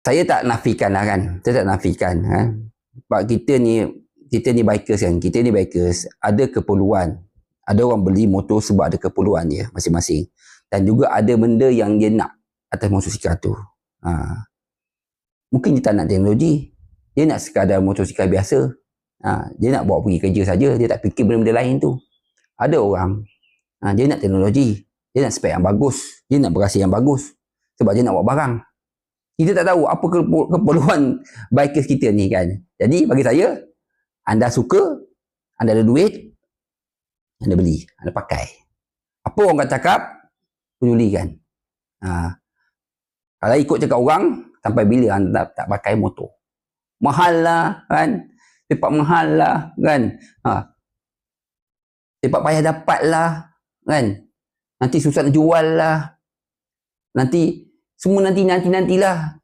Saya tak nafikan lah kan. Saya tak nafikan. Sebab kita ni bikers kan. Kita ni bikers ada keperluan. Ada orang beli motor sebab ada keperluan dia masing-masing. Dan juga ada benda yang dia nak atas motosikal tu. Mungkin dia tak nak teknologi. Dia nak sekadar motosikal biasa. Dia nak bawa pergi kerja saja. Dia tak fikir benda-benda lain tu. Ada orang dia nak teknologi. Dia nak spek yang bagus. Dia nak berasa yang bagus. Sebab dia nak bawa barang. Kita tak tahu apa keperluan bikers kita ni kan. Jadi bagi saya, anda suka, anda ada duit, anda beli, anda pakai. Apa orang akan cakap, pedulikan. Kalau ikut cakap orang, sampai bila anda tak pakai motor? Mahal lah kan. Cepat mahal lah kan. Cepat payah dapat lah kan. Nanti susah nak jual lah. Nanti semua nantilah